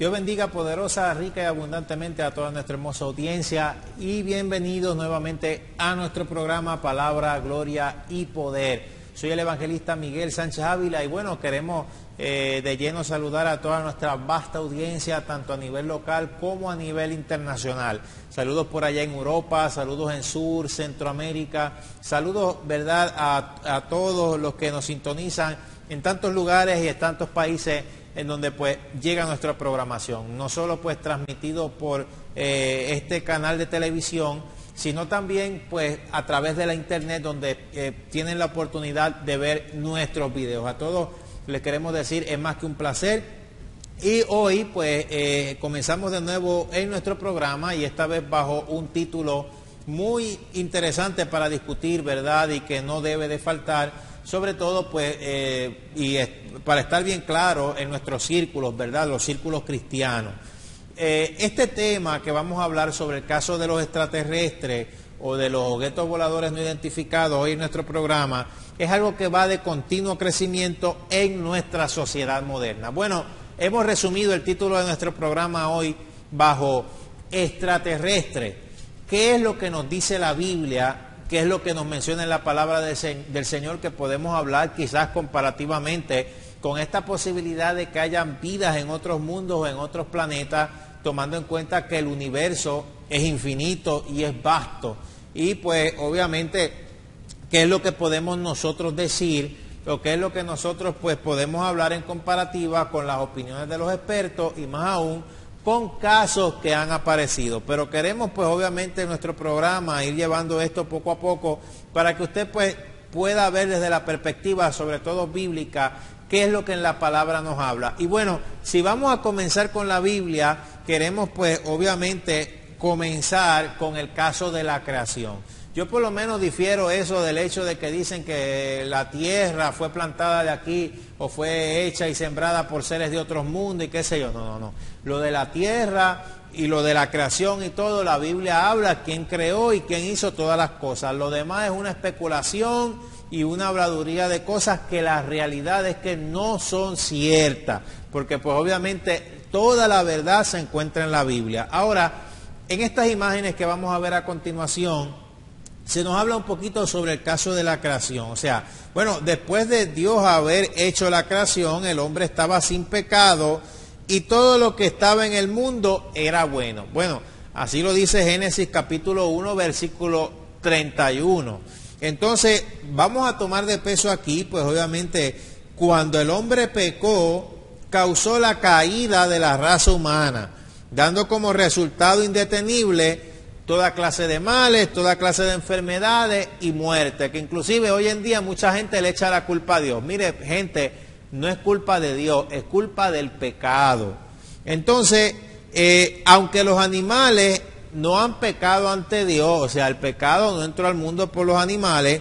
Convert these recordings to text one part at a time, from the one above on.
Dios bendiga poderosa, rica y abundantemente a toda nuestra hermosa audiencia y bienvenidos nuevamente a nuestro programa Palabra, Gloria y Poder. Soy el evangelista Miguel Sánchez Ávila y bueno, queremos de lleno saludar a toda nuestra vasta audiencia, tanto a nivel local como a nivel internacional. Saludos por allá en Europa, saludos en Sur, Centroamérica, saludos, ¿verdad?, a todos los que nos sintonizan en tantos lugares y en tantos países en donde pues llega nuestra programación, no solo pues transmitido por este canal de televisión, sino también pues a través de la internet donde tienen la oportunidad de ver nuestros videos. A todos les queremos decir, es más que un placer. Y hoy pues comenzamos de nuevo en nuestro programa y esta vez bajo un título muy interesante para discutir, ¿verdad? Y que no debe de faltar. Sobre todo, pues, para estar bien claro en nuestros círculos, ¿verdad?, los círculos cristianos. Este tema que vamos a hablar sobre el caso de los extraterrestres o de los objetos voladores no identificados hoy en nuestro programa, es algo que va de continuo crecimiento en nuestra sociedad moderna. Bueno, hemos resumido el título de nuestro programa hoy bajo extraterrestre. ¿Qué es lo que nos dice la Biblia? ¿Qué es lo que nos menciona en la palabra del Señor que podemos hablar quizás comparativamente con esta posibilidad de que hayan vidas en otros mundos o en otros planetas, tomando en cuenta que el universo es infinito y es vasto? Y pues obviamente, ¿qué es lo que podemos nosotros decir? O qué es lo que nosotros pues podemos hablar en comparativa con las opiniones de los expertos y más aún con casos que han aparecido. Pero queremos pues obviamente en nuestro programa ir llevando esto poco a poco para que usted pues pueda ver desde la perspectiva sobre todo bíblica qué es lo que en la palabra nos habla. Y bueno, si vamos a comenzar con la Biblia, queremos pues obviamente comenzar con el caso de la creación. Yo por lo menos difiero eso del hecho de que dicen que la tierra fue plantada de aquí o fue hecha y sembrada por seres de otros mundos y qué sé yo. No. Lo de la tierra y lo de la creación y todo, la Biblia habla quién creó y quién hizo todas las cosas. Lo demás es una especulación y una habladuría de cosas que la realidad es que no son ciertas, porque pues obviamente toda la verdad se encuentra en la Biblia. Ahora, en estas imágenes que vamos a ver a continuación, se nos habla un poquito sobre el caso de la creación. O sea, bueno, después de Dios haber hecho la creación, el hombre estaba sin pecado y todo lo que estaba en el mundo era bueno. Bueno, así lo dice Génesis capítulo 1, versículo 31. Entonces, vamos a tomar de peso aquí, pues obviamente, cuando el hombre pecó, causó la caída de la raza humana, dando como resultado indetenible toda clase de males, toda clase de enfermedades y muerte, que inclusive hoy en día mucha gente le echa la culpa a Dios. Mire, gente, no es culpa de Dios, es culpa del pecado. Entonces, aunque los animales no han pecado ante Dios, o sea, el pecado no entró al mundo por los animales,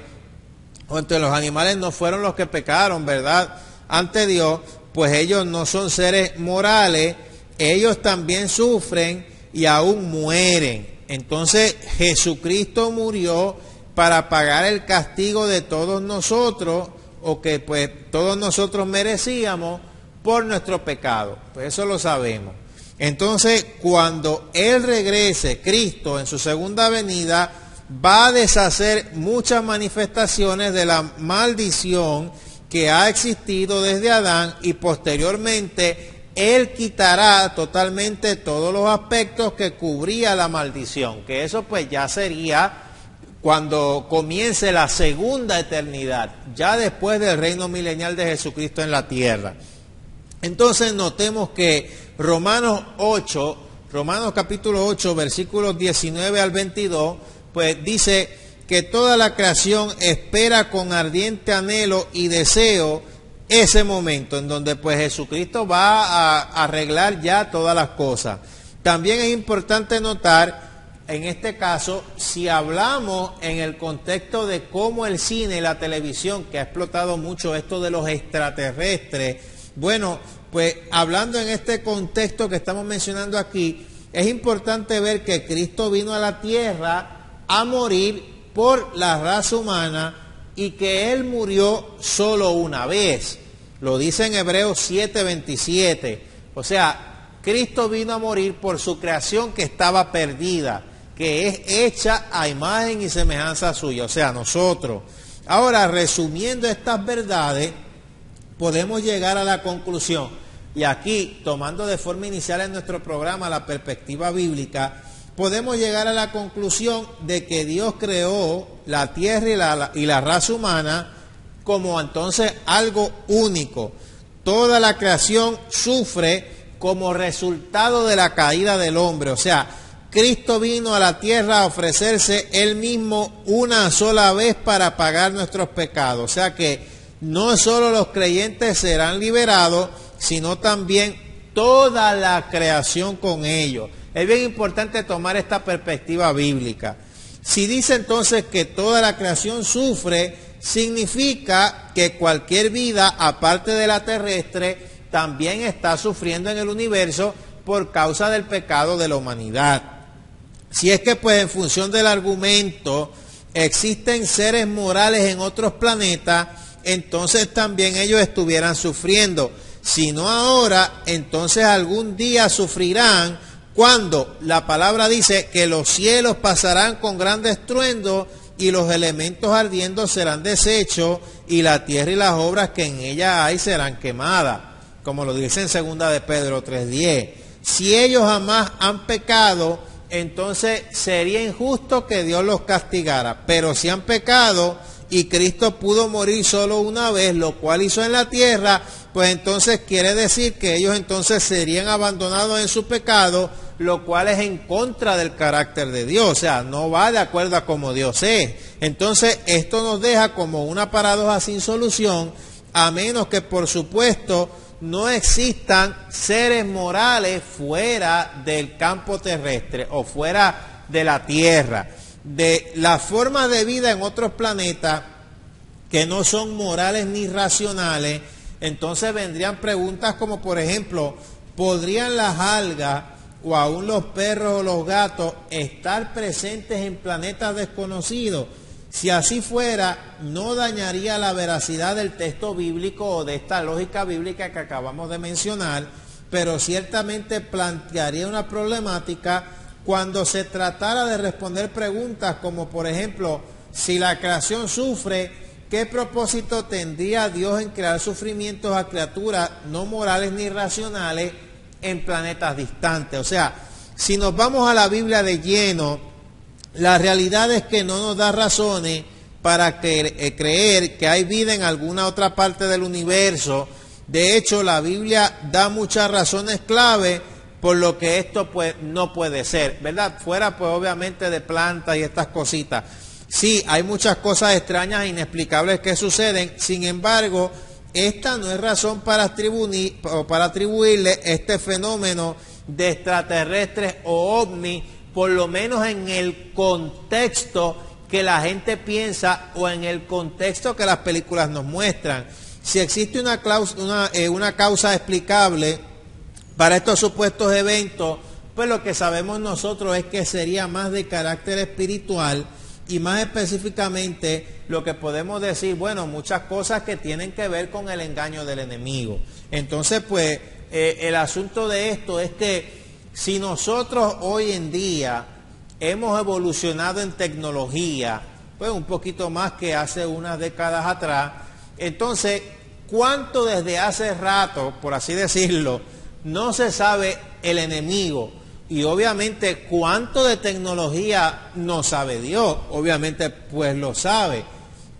o entre los animales no fueron los que pecaron, ¿verdad?, ante Dios, pues ellos no son seres morales, ellos también sufren y aún mueren. Entonces Jesucristo murió para pagar el castigo de todos nosotros, o que pues todos nosotros merecíamos por nuestro pecado. Pues eso lo sabemos. Entonces cuando Él regrese, Cristo en su segunda venida, va a deshacer muchas manifestaciones de la maldición que ha existido desde Adán y posteriormente Él quitará totalmente todos los aspectos que cubría la maldición, que eso pues ya sería cuando comience la segunda eternidad, ya después del reino milenial de Jesucristo en la tierra. Entonces notemos que Romanos capítulo 8, versículos 19 al 22, pues dice que toda la creación espera con ardiente anhelo y deseo ese momento en donde pues Jesucristo va a arreglar ya todas las cosas. También es importante notar, en este caso, si hablamos en el contexto de cómo el cine y la televisión, que ha explotado mucho esto de los extraterrestres, bueno, pues hablando en este contexto que estamos mencionando aquí, es importante ver que Cristo vino a la tierra a morir por la raza humana y que Él murió solo una vez. Lo dice en Hebreos 7:27. O sea, Cristo vino a morir por su creación que estaba perdida, que es hecha a imagen y semejanza suya, o sea, nosotros. Ahora, resumiendo estas verdades, podemos llegar a la conclusión, y aquí, tomando de forma inicial en nuestro programa la perspectiva bíblica, podemos llegar a la conclusión de que Dios creó la tierra y la raza humana como entonces algo único. Toda la creación sufre como resultado de la caída del hombre. O sea, Cristo vino a la tierra a ofrecerse Él mismo una sola vez para pagar nuestros pecados. O sea que no solo los creyentes serán liberados, sino también toda la creación con ellos. Es bien importante tomar esta perspectiva bíblica. Si dice entonces que toda la creación sufre, significa que cualquier vida, aparte de la terrestre, también está sufriendo en el universo por causa del pecado de la humanidad. Si es que pues en función del argumento existen seres morales en otros planetas, entonces también ellos estuvieran sufriendo. Si no ahora, entonces algún día sufrirán, cuando la palabra dice que los cielos pasarán con gran estruendo y los elementos ardiendo serán deshechos y la tierra y las obras que en ella hay serán quemadas, como lo dice en 2 de Pedro 3:10. Si ellos jamás han pecado, entonces sería injusto que Dios los castigara, pero si han pecado y Cristo pudo morir solo una vez, lo cual hizo en la tierra, pues entonces quiere decir que ellos entonces serían abandonados en su pecado, lo cual es en contra del carácter de Dios, o sea, no va de acuerdo a como Dios es. Entonces esto nos deja como una paradoja sin solución, a menos que por supuesto no existan seres morales fuera del campo terrestre o fuera de la tierra. De la forma de vida en otros planetas que no son morales ni racionales, entonces vendrían preguntas como por ejemplo, ¿podrían las algas o aún los perros o los gatos estar presentes en planetas desconocidos? Si así fuera, no dañaría la veracidad del texto bíblico o de esta lógica bíblica que acabamos de mencionar, pero ciertamente plantearía una problemática cuando se tratara de responder preguntas como por ejemplo, si la creación sufre, ¿qué propósito tendría Dios en crear sufrimientos a criaturas no morales ni racionales en planetas distantes? O sea, si nos vamos a la Biblia de lleno, la realidad es que no nos da razones para creer que hay vida en alguna otra parte del universo. De hecho, la Biblia da muchas razones clave por lo que esto pues no puede ser, ¿verdad? Fuera pues obviamente de plantas y estas cositas. Sí, hay muchas cosas extrañas e inexplicables que suceden, sin embargo, esta no es razón para atribuirle este fenómeno de extraterrestres o ovnis, por lo menos en el contexto que la gente piensa o en el contexto que las películas nos muestran. Si existe una causa explicable para estos supuestos eventos, pues lo que sabemos nosotros es que sería más de carácter espiritual y más específicamente lo que podemos decir, bueno, muchas cosas que tienen que ver con el engaño del enemigo. Entonces, pues, el asunto de esto es que si nosotros hoy en día hemos evolucionado en tecnología, pues un poquito más que hace unas décadas atrás, entonces, ¿cuánto desde hace rato, por así decirlo, no se sabe el enemigo? Y obviamente, ¿cuánto de tecnología no sabe Dios? Obviamente, pues lo sabe.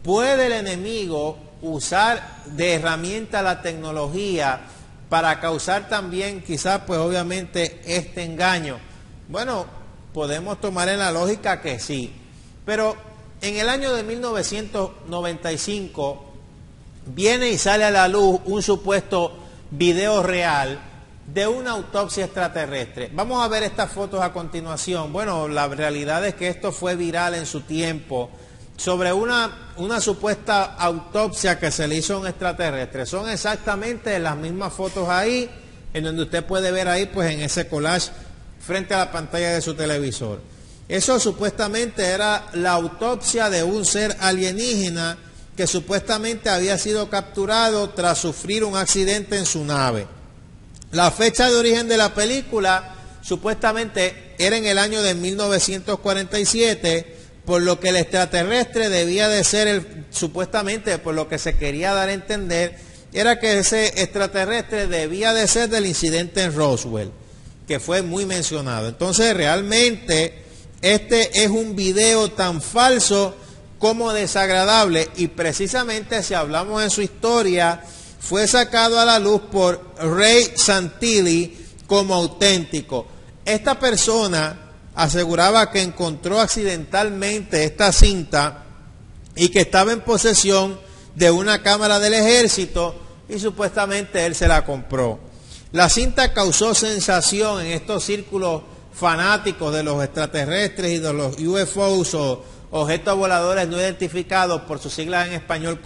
¿Puede el enemigo usar de herramienta la tecnología para causar también quizás pues obviamente este engaño? Bueno, podemos tomar en la lógica que sí, pero en el año de 1995 viene y sale a la luz un supuesto video real de una autopsia extraterrestre. Vamos a ver estas fotos a continuación. Bueno, la realidad es que esto fue viral en su tiempo, sobre una supuesta autopsia que se le hizo a un extraterrestre. Son exactamente las mismas fotos ahí, en donde usted puede ver ahí, pues en ese collage, frente a la pantalla de su televisor. Eso supuestamente era la autopsia de un ser alienígena que supuestamente había sido capturado tras sufrir un accidente en su nave. La fecha de origen de la película supuestamente era en el año de 1947, por lo que el extraterrestre debía de ser supuestamente, por lo que se quería dar a entender, era que ese extraterrestre debía de ser del incidente en Roswell, que fue muy mencionado. Entonces realmente este es un video tan falso como desagradable, y precisamente si hablamos en su historia, fue sacado a la luz por Ray Santilli como auténtico. Esta persona aseguraba que encontró accidentalmente esta cinta y que estaba en posesión de una cámara del ejército, y supuestamente él se la compró. La cinta causó sensación en estos círculos fanáticos de los extraterrestres y de los UFOs, o objetos voladores no identificados, por sus siglas en español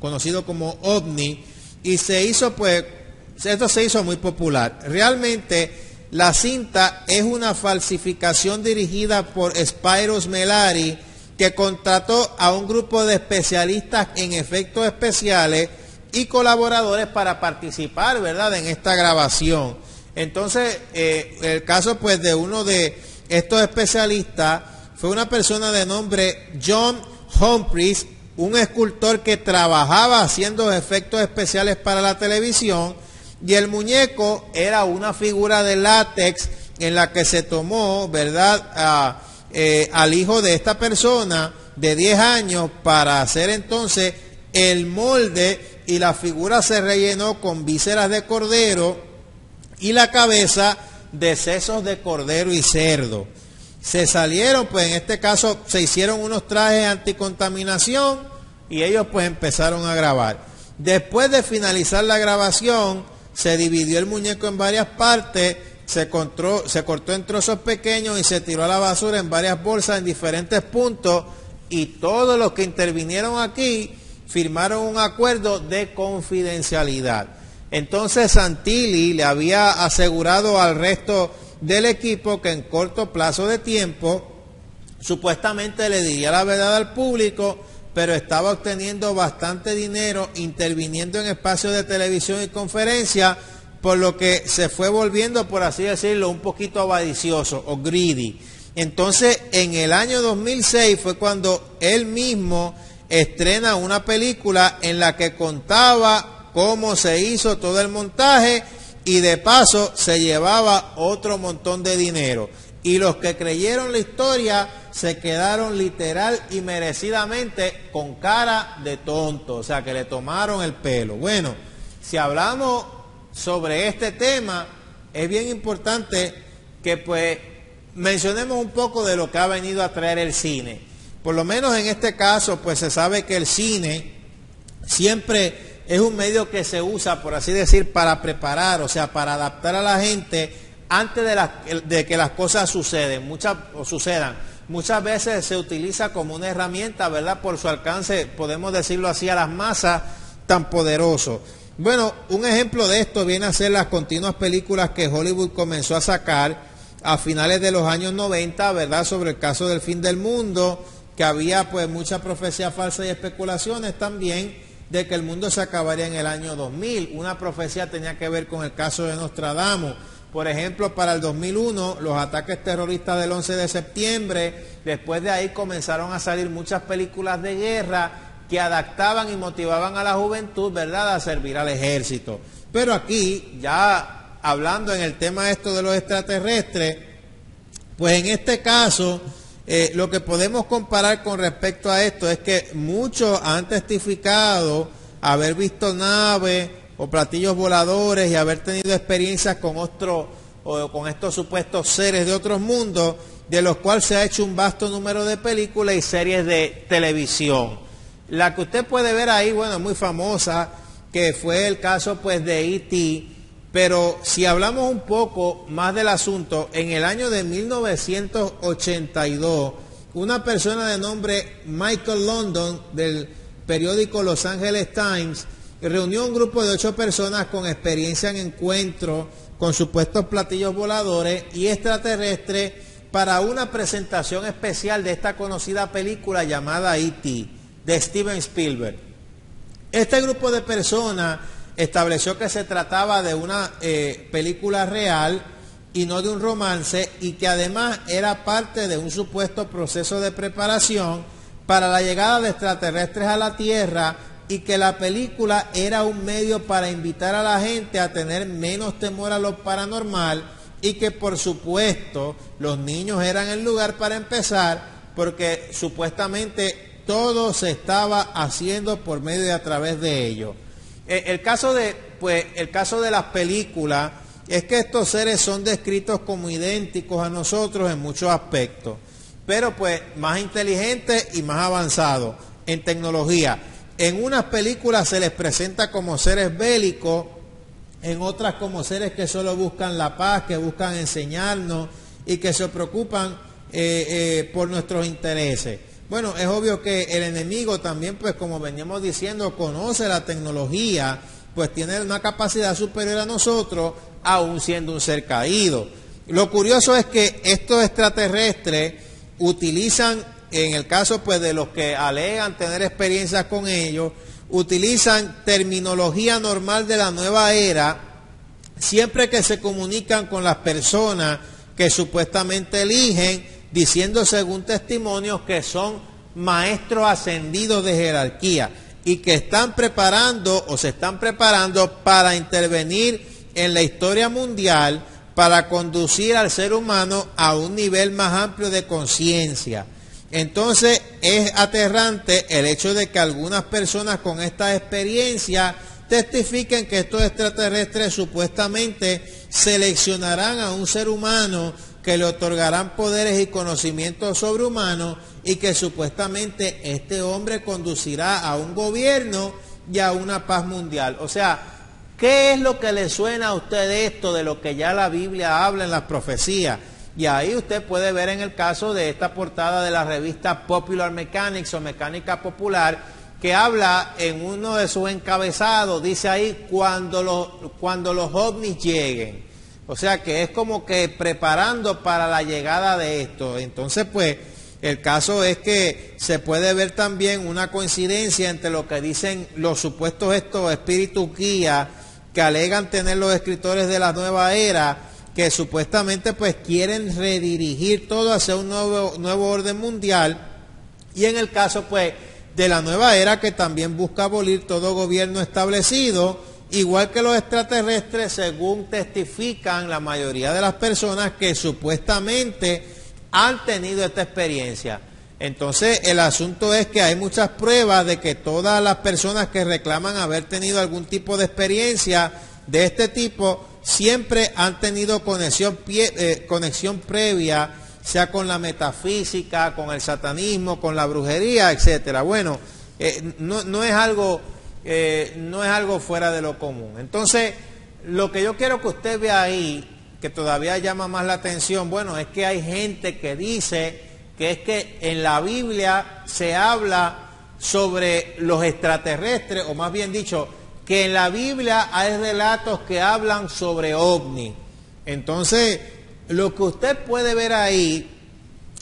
conocido como OVNI, y esto se hizo muy popular. Realmente la cinta es una falsificación dirigida por Spyros Melari, que contrató a un grupo de especialistas en efectos especiales y colaboradores para participar, ¿verdad?, en esta grabación. Entonces, el caso pues de uno de estos especialistas fue una persona de nombre John Humphreys, un escultor que trabajaba haciendo efectos especiales para la televisión, y el muñeco era una figura de látex en la que se tomó, ¿verdad?, al hijo de esta persona de 10 años para hacer entonces el molde, y la figura se rellenó con vísceras de cordero y la cabeza de sesos de cordero y cerdo. Se salieron, pues en este caso se hicieron unos trajes anticontaminación y ellos pues empezaron a grabar. Después de finalizar la grabación, se dividió el muñeco en varias partes, se cortó en trozos pequeños y se tiró a la basura en varias bolsas en diferentes puntos, y todos los que intervinieron aquí firmaron un acuerdo de confidencialidad. Entonces Santilli le había asegurado al resto del equipo que en corto plazo de tiempo supuestamente le diría la verdad al público, pero estaba obteniendo bastante dinero interviniendo en espacios de televisión y conferencia, por lo que se fue volviendo, por así decirlo, un poquito avaricioso o greedy. Entonces, en el año 2006 fue cuando él mismo estrena una película en la que contaba cómo se hizo todo el montaje, y de paso se llevaba otro montón de dinero. Y los que creyeron la historia se quedaron literal y merecidamente con cara de tonto, o sea que le tomaron el pelo. Bueno, si hablamos sobre este tema, es bien importante que pues mencionemos un poco de lo que ha venido a traer el cine. Por lo menos en este caso, pues se sabe que el cine siempre es un medio que se usa, por así decir, para preparar, o sea, para adaptar a la gente antes de que las cosas sucedan. Muchas veces se utiliza como una herramienta, ¿verdad?, por su alcance, podemos decirlo así, a las masas tan poderosos. Bueno, un ejemplo de esto viene a ser las continuas películas que Hollywood comenzó a sacar a finales de los años 90, ¿verdad?, sobre el caso del fin del mundo, que había pues mucha profecía falsa y especulaciones también de que el mundo se acabaría en el año 2000. Una profecía tenía que ver con el caso de Nostradamus. Por ejemplo, para el 2001, los ataques terroristas del 11 de septiembre, después de ahí comenzaron a salir muchas películas de guerra que adaptaban y motivaban a la juventud, ¿verdad?, a servir al ejército. Pero aquí, ya hablando en el tema esto de los extraterrestres, pues en este caso, lo que podemos comparar con respecto a esto es que muchos han testificado haber visto naves o platillos voladores y haber tenido experiencias con estos supuestos seres de otros mundos, de los cuales se ha hecho un vasto número de películas y series de televisión. La que usted puede ver ahí, bueno, es muy famosa, que fue el caso pues de E.T., pero si hablamos un poco más del asunto, en el año de 1982, una persona de nombre Michael London, del periódico Los Angeles Times, reunió un grupo de 8 personas con experiencia en encuentro con supuestos platillos voladores y extraterrestres para una presentación especial de esta conocida película llamada E.T., de Steven Spielberg. Este grupo de personas estableció que se trataba de una película real y no de un romance, y que además era parte de un supuesto proceso de preparación para la llegada de extraterrestres a la Tierra, y que la película era un medio para invitar a la gente a tener menos temor a lo paranormal, y que por supuesto los niños eran el lugar para empezar, porque supuestamente todo se estaba haciendo por medio y a través de ellos. El caso de las películas es que estos seres son descritos como idénticos a nosotros en muchos aspectos, pero pues más inteligentes y más avanzados en tecnología. En unas películas se les presenta como seres bélicos, en otras como seres que solo buscan la paz, que buscan enseñarnos y que se preocupan por nuestros intereses. Bueno, es obvio que el enemigo también, pues como veníamos diciendo, conoce la tecnología, pues tiene una capacidad superior a nosotros, aún siendo un ser caído. Lo curioso es que estos extraterrestres utilizan, en el caso pues de los que alegan tener experiencias con ellos, utilizan terminología normal de la nueva era, siempre que se comunican con las personas que supuestamente eligen, diciendo según testimonios que son maestros ascendidos de jerarquía y que están preparando o se están preparando para intervenir en la historia mundial, para conducir al ser humano a un nivel más amplio de conciencia. Entonces es aterrante el hecho de que algunas personas con esta experiencia testifiquen que estos extraterrestres supuestamente seleccionarán a un ser humano, que le otorgarán poderes y conocimientos sobrehumanos, y que supuestamente este hombre conducirá a un gobierno y a una paz mundial. O sea, ¿qué es lo que le suena a usted esto de lo que ya la Biblia habla en las profecías? Y ahí usted puede ver en el caso de esta portada de la revista Popular Mechanics o Mecánica Popular, que habla en uno de sus encabezados, dice ahí, cuando los ovnis lleguen. O sea que es como que preparando para la llegada de esto. Entonces pues el caso es que se puede ver también una coincidencia entre lo que dicen los supuestos estos espíritus guías que alegan tener los escritores de la nueva era, que supuestamente pues quieren redirigir todo hacia un nuevo orden mundial, y en el caso pues de la nueva era, que también busca abolir todo gobierno establecido, igual que los extraterrestres, según testifican la mayoría de las personas que supuestamente han tenido esta experiencia. Entonces el asunto es que hay muchas pruebas de que todas las personas que reclaman haber tenido algún tipo de experiencia de este tipo siempre han tenido conexión previa, sea con la metafísica, con el satanismo, con la brujería, etcétera. Bueno, no es algo fuera de lo común. Entonces, lo que yo quiero que usted vea ahí, que todavía llama más la atención, bueno, es que hay gente que dice que es que en la Biblia se habla sobre los extraterrestres, o más bien dicho, que en la Biblia hay relatos que hablan sobre ovnis. Entonces, lo que usted puede ver ahí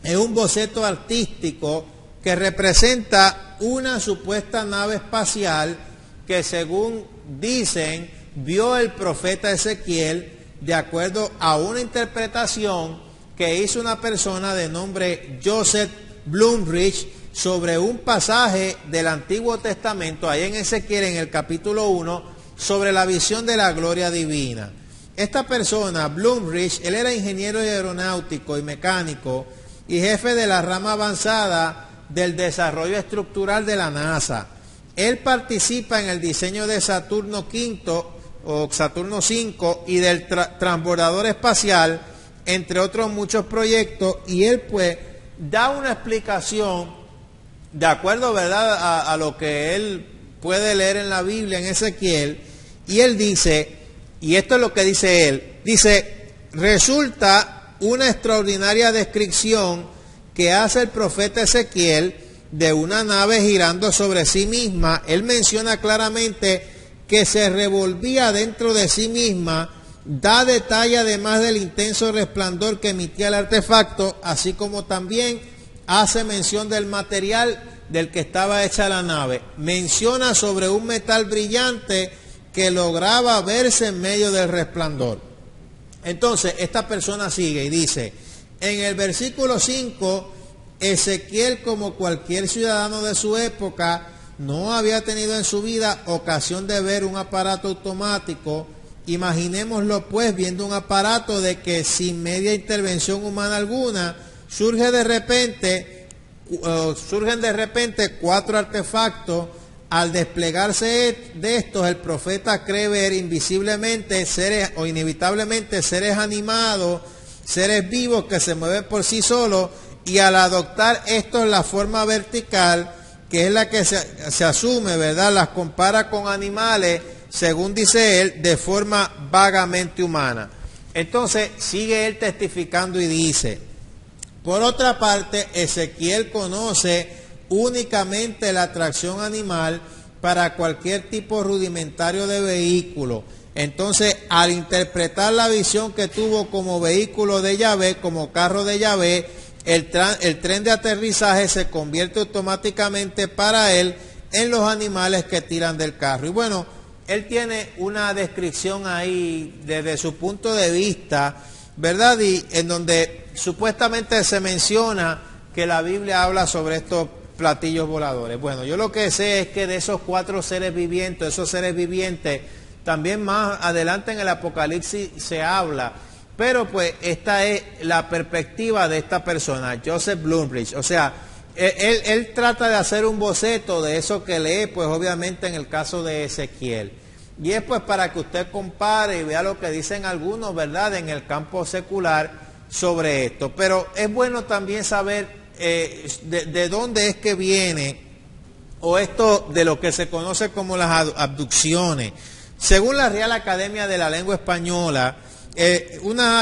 es un boceto artístico que representa una supuesta nave espacial que, según dicen, vio el profeta Ezequiel, de acuerdo a una interpretación que hizo una persona de nombre Joseph Blumrich sobre un pasaje del Antiguo Testamento, ahí en Ezequiel, en el capítulo 1, sobre la visión de la gloria divina. Esta persona, Blumrich, él era ingeniero aeronáutico y mecánico y jefe de la rama avanzada del desarrollo estructural de la NASA. Él participa en el diseño de Saturno V o Saturno 5 y del transbordador espacial, entre otros muchos proyectos, y él pues da una explicación de acuerdo, ¿verdad?, a lo que él puede leer en la Biblia, en Ezequiel, y él dice, y esto es lo que dice él, dice, resulta una extraordinaria descripción que hace el profeta Ezequiel de una nave girando sobre sí misma. Él menciona claramente que se revolvía dentro de sí misma, da detalle además del intenso resplandor que emitía el artefacto, así como también hace mención del material del que estaba hecha la nave. Menciona sobre un metal brillante que lograba verse en medio del resplandor. Entonces, esta persona sigue y dice, en el versículo 5, Ezequiel, como cualquier ciudadano de su época, no había tenido en su vida ocasión de ver un aparato automático. Imaginémoslo pues viendo un aparato de que sin media intervención humana alguna, surgen de repente 4 artefactos. Al desplegarse de estos, el profeta cree ver invisiblemente seres o inevitablemente seres animados, seres vivos que se mueven por sí solos, y al adoptar estos la forma vertical, que es la que se asume, ¿verdad? Las compara con animales, según dice él, de forma vagamente humana. Entonces sigue él testificando y dice, por otra parte, Ezequiel conoce únicamente la tracción animal para cualquier tipo rudimentario de vehículo. Entonces, al interpretar la visión que tuvo como vehículo de Yahvé, como carro de Yahvé, el tren de aterrizaje se convierte automáticamente para él en los animales que tiran del carro. Y bueno, él tiene una descripción ahí desde su punto de vista, ¿verdad? Y en donde supuestamente se menciona que la Biblia habla sobre estos platillos voladores. Bueno, yo lo que sé es que de esos 4 seres vivientes, también más adelante en el Apocalipsis se habla, pero pues esta es la perspectiva de esta persona, Joseph Blumrich. O sea, él trata de hacer un boceto de eso que lee, pues obviamente en el caso de Ezequiel. Y es pues para que usted compare y vea lo que dicen algunos, ¿verdad?, en el campo secular sobre esto. Pero es bueno también saber de dónde es que viene, o esto de lo que se conoce como las abducciones. Según la Real Academia de la Lengua Española, una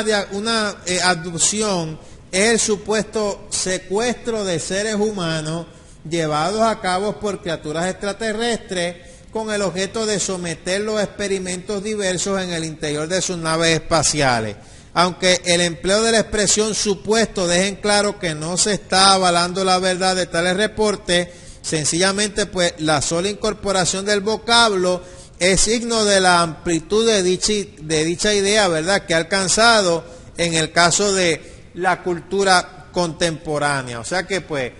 abducción es el supuesto secuestro de seres humanos llevados a cabo por criaturas extraterrestres con el objeto de someterlos a experimentos diversos en el interior de sus naves espaciales. Aunque el empleo de la expresión supuesto dejen claro que no se está avalando la verdad de tales reportes, sencillamente pues la sola incorporación del vocablo es signo de la amplitud de dicha idea, ¿verdad?, que ha alcanzado en el caso de la cultura contemporánea. O sea que pues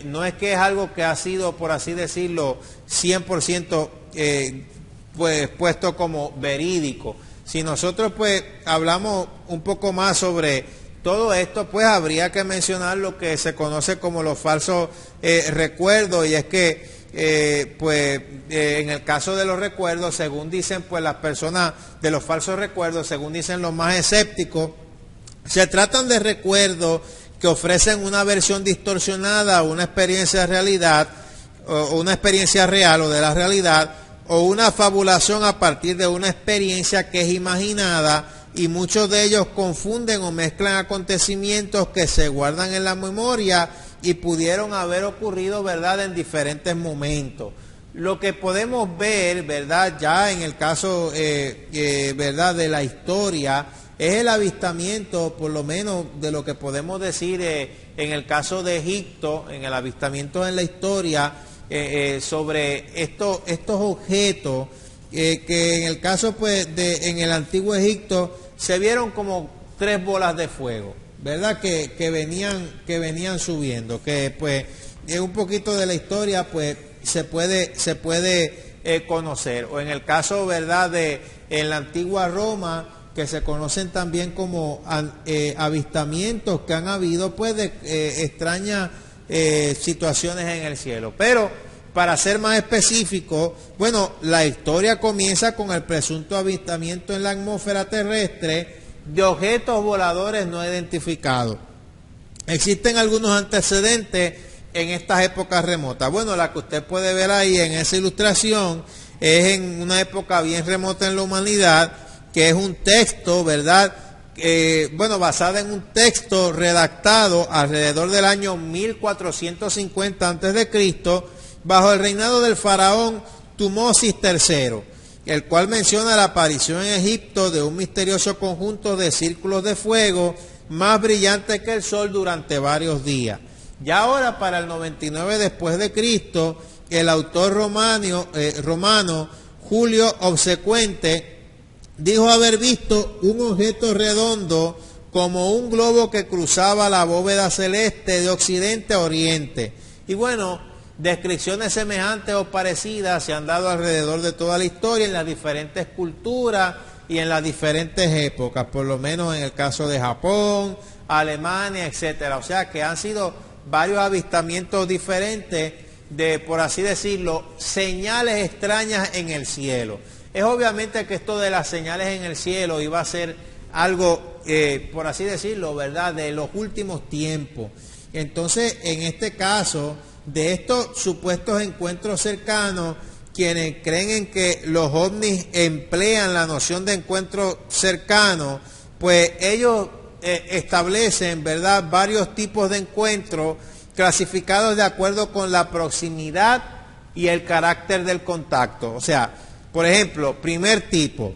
no es que es algo que ha sido, por así decirlo, 100% pues puesto como verídico. Si nosotros pues hablamos un poco más sobre todo esto, pues habría que mencionar lo que se conoce como los falsos recuerdos, y es que en el caso de los recuerdos, según dicen pues las personas de los falsos recuerdos, según dicen los más escépticos, se tratan de recuerdos que ofrecen una versión distorsionada, una experiencia de realidad, o una experiencia real o de la realidad, o una fabulación a partir de una experiencia que es imaginada, y muchos de ellos confunden o mezclan acontecimientos que se guardan en la memoria y pudieron haber ocurrido, ¿verdad?, en diferentes momentos. Lo que podemos ver, ¿verdad?, ya en el caso, ¿verdad?, de la historia, es el avistamiento, por lo menos de lo que podemos decir en el caso de Egipto, en el avistamiento en la historia, sobre estos objetos que en el caso pues en el antiguo Egipto se vieron como 3 bolas de fuego, ¿verdad?, que venían subiendo, que pues en un poquito de la historia pues se puede conocer. O en el caso, ¿verdad?, de en la antigua Roma, que se conocen también como avistamientos que han habido pues de extrañas situaciones en el cielo. Pero para ser más específico, bueno, la historia comienza con el presunto avistamiento en la atmósfera terrestre de objetos voladores no identificados. Existen algunos antecedentes en estas épocas remotas. Bueno, la que usted puede ver ahí en esa ilustración es en una época bien remota en la humanidad, que es un texto, ¿verdad?, basada en un texto redactado alrededor del año 1450 a.C., bajo el reinado del faraón Tumosis III, el cual menciona la aparición en Egipto de un misterioso conjunto de círculos de fuego más brillantes que el sol durante varios días. Ya ahora, para el 99 después de Cristo, el autor romano Julio Obsecuente, dijo haber visto un objeto redondo como un globo que cruzaba la bóveda celeste de occidente a oriente. Y bueno, descripciones semejantes o parecidas se han dado alrededor de toda la historia en las diferentes culturas y en las diferentes épocas, por lo menos en el caso de Japón, Alemania, etcétera. O sea que han sido varios avistamientos diferentes de, por así decirlo, señales extrañas en el cielo. Es obviamente que esto de las señales en el cielo iba a ser algo, por así decirlo, ¿verdad?, de los últimos tiempos. Entonces, en este caso, de estos supuestos encuentros cercanos, quienes creen en que los ovnis emplean la noción de encuentro cercano, pues ellos establecen, ¿verdad?, varios tipos de encuentros clasificados de acuerdo con la proximidad y el carácter del contacto. O sea, por ejemplo, primer tipo,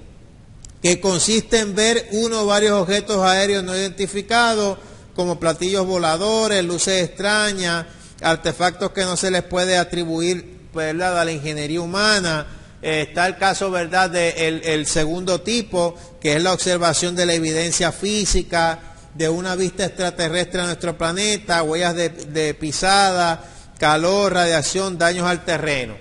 que consiste en ver uno o varios objetos aéreos no identificados, como platillos voladores, luces extrañas, artefactos que no se les puede atribuir, ¿verdad?, a la ingeniería humana. Está el caso, ¿verdad?, del segundo tipo, que es la observación de la evidencia física, de una vista extraterrestre a nuestro planeta, huellas de pisada, calor, radiación, daños al terreno.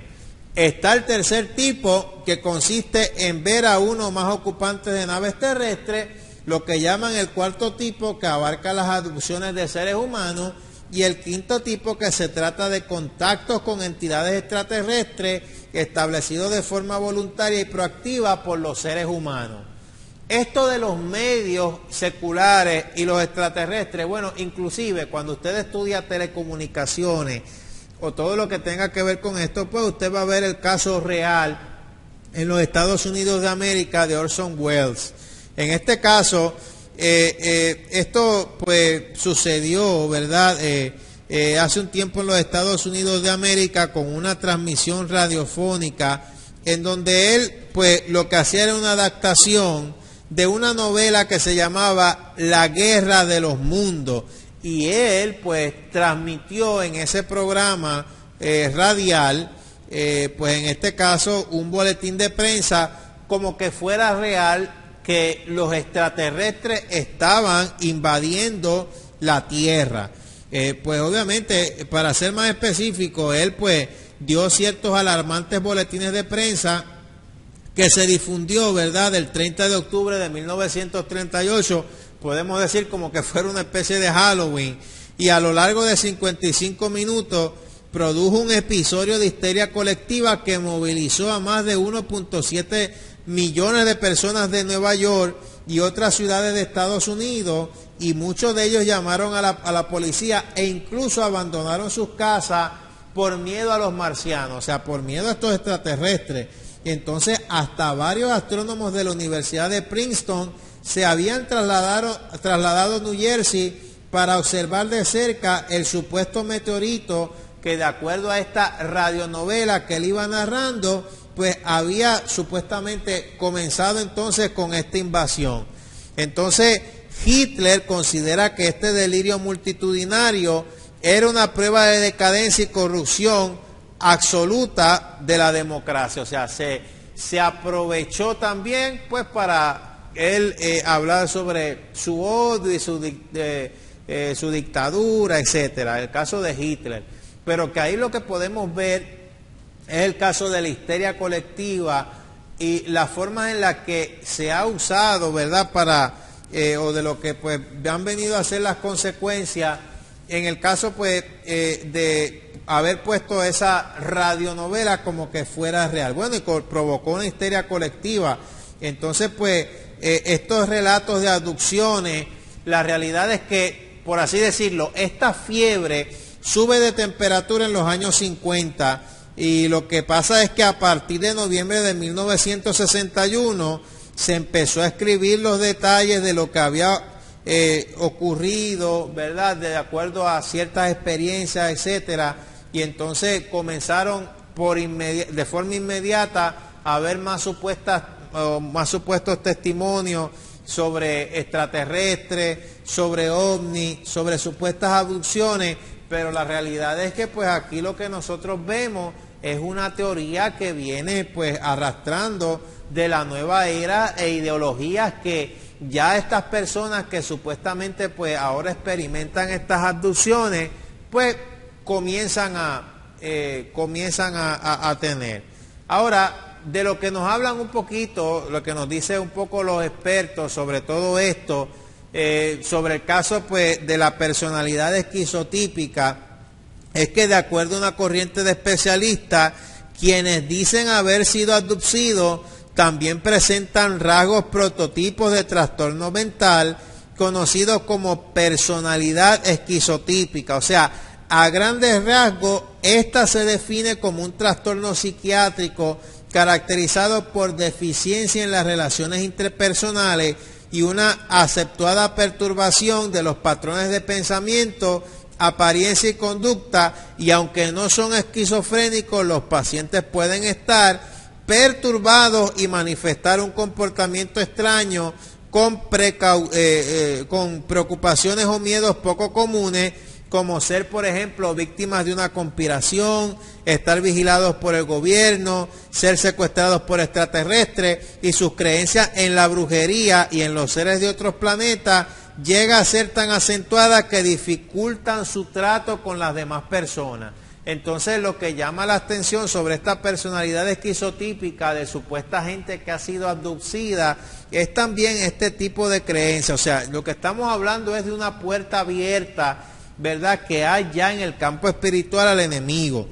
Está el tercer tipo, que consiste en ver a uno o más ocupantes de naves terrestres, lo que llaman el cuarto tipo, que abarca las abducciones de seres humanos, y el quinto tipo, que se trata de contactos con entidades extraterrestres establecidos de forma voluntaria y proactiva por los seres humanos. Esto de los medios seculares y los extraterrestres, bueno, inclusive cuando usted estudia telecomunicaciones o todo lo que tenga que ver con esto, pues usted va a ver el caso real en los Estados Unidos de América de Orson Welles. En este caso, esto pues sucedió, ¿verdad?, hace un tiempo en los Estados Unidos de América con una transmisión radiofónica en donde él pues lo que hacía era una adaptación de una novela que se llamaba La Guerra de los Mundos, y él pues transmitió en ese programa radial, pues en este caso un boletín de prensa como que fuera real, que los extraterrestres estaban invadiendo la Tierra. Pues obviamente, para ser más específico, él pues dio ciertos alarmantes boletines de prensa que se difundió, ¿verdad?, el 30 de octubre de 1938, podemos decir como que fuera una especie de Halloween, y a lo largo de 55 minutos produjo un episodio de histeria colectiva que movilizó a más de 1.7 millones de personas de Nueva York y otras ciudades de Estados Unidos, y muchos de ellos llamaron a la policía e incluso abandonaron sus casas por miedo a los marcianos, o sea, por miedo a estos extraterrestres. Y entonces hasta varios astrónomos de la Universidad de Princeton se habían trasladado a New Jersey para observar de cerca el supuesto meteorito que, de acuerdo a esta radionovela que él iba narrando, pues había supuestamente comenzado entonces con esta invasión. Entonces Hitler considera que este delirio multitudinario era una prueba de decadencia y corrupción absoluta de la democracia. O sea, se aprovechó también pues para él hablar sobre su odio y su dictadura, etcétera, el caso de Hitler. Pero que ahí lo que podemos ver es el caso de la histeria colectiva y la forma en la que se ha usado, ¿verdad?, para o de lo que pues han venido a ser las consecuencias en el caso pues de haber puesto esa radionovela como que fuera real. Bueno, y provocó una histeria colectiva. Entonces pues estos relatos de abducciones, la realidad es que, por así decirlo, esta fiebre sube de temperatura en los años 50, y lo que pasa es que a partir de noviembre de 1961 se empezó a escribir los detalles de lo que había ocurrido, ¿verdad?, de acuerdo a ciertas experiencias, etcétera, y entonces comenzaron de forma inmediata a haber más supuestos testimonios sobre extraterrestres, sobre ovnis, sobre supuestas abducciones, pero la realidad es que pues aquí lo que nosotros vemos es una teoría que viene pues arrastrando de la nueva era e ideologías que ya estas personas que supuestamente pues ahora experimentan estas abducciones pues comienzan a tener. Ahora, de lo que nos hablan un poquito, lo que nos dicen un poco los expertos sobre todo esto, sobre el caso pues de la personalidad esquizotípica, es que de acuerdo a una corriente de especialistas, quienes dicen haber sido abducidos también presentan rasgos prototipos de trastorno mental conocidos como personalidad esquizotípica. O sea, a grandes rasgos, esta se define como un trastorno psiquiátrico caracterizado por deficiencia en las relaciones interpersonales y una acentuada perturbación de los patrones de pensamiento, apariencia y conducta, y aunque no son esquizofrénicos, los pacientes pueden estar perturbados y manifestar un comportamiento extraño con preocupaciones o miedos poco comunes, como ser, por ejemplo, víctimas de una conspiración, estar vigilados por el gobierno, ser secuestrados por extraterrestres, y sus creencias en la brujería y en los seres de otros planetas llega a ser tan acentuada que dificultan su trato con las demás personas. Entonces, lo que llama la atención sobre esta personalidad esquizotípica de supuesta gente que ha sido abducida es también este tipo de creencia. O sea, lo que estamos hablando es de una puerta abierta, ¿verdad?, que hay ya en el campo espiritual al enemigo.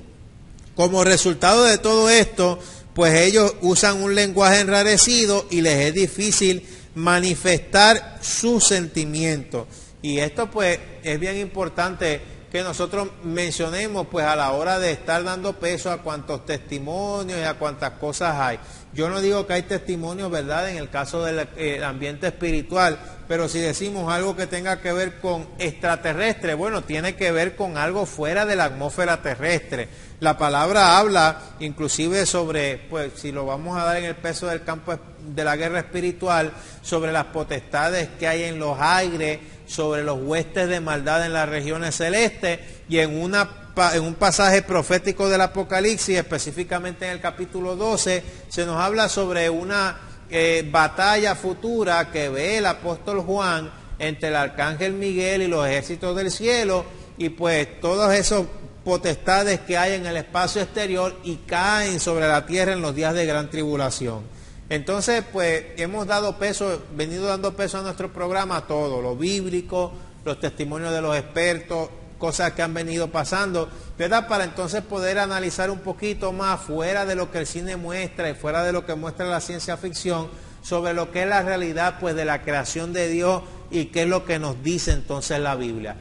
Como resultado de todo esto, pues ellos usan un lenguaje enrarecido y les es difícil manifestar sus sentimientos. Y esto pues es bien importante que nosotros mencionemos pues a la hora de estar dando peso a cuantos testimonios y a cuantas cosas hay. Yo no digo que hay testimonios, ¿verdad?, en el caso del ambiente espiritual, pero si decimos algo que tenga que ver con extraterrestre, bueno, tiene que ver con algo fuera de la atmósfera terrestre. La palabra habla inclusive sobre, pues si lo vamos a dar en el peso del campo de la guerra espiritual, sobre las potestades que hay en los aires, sobre los huestes de maldad en las regiones celestes, y en un pasaje profético del Apocalipsis, específicamente en el capítulo 12, se nos habla sobre una batalla futura que ve el apóstol Juan entre el arcángel Miguel y los ejércitos del cielo, y pues todos esos potestades que hay en el espacio exterior y caen sobre la tierra en los días de gran tribulación. Entonces, pues hemos venido dando peso a nuestro programa a todo, lo bíblico, los testimonios de los expertos, cosas que han venido pasando, ¿verdad?, para entonces poder analizar un poquito más fuera de lo que el cine muestra y fuera de lo que muestra la ciencia ficción, sobre lo que es la realidad pues de la creación de Dios y qué es lo que nos dice entonces la Biblia.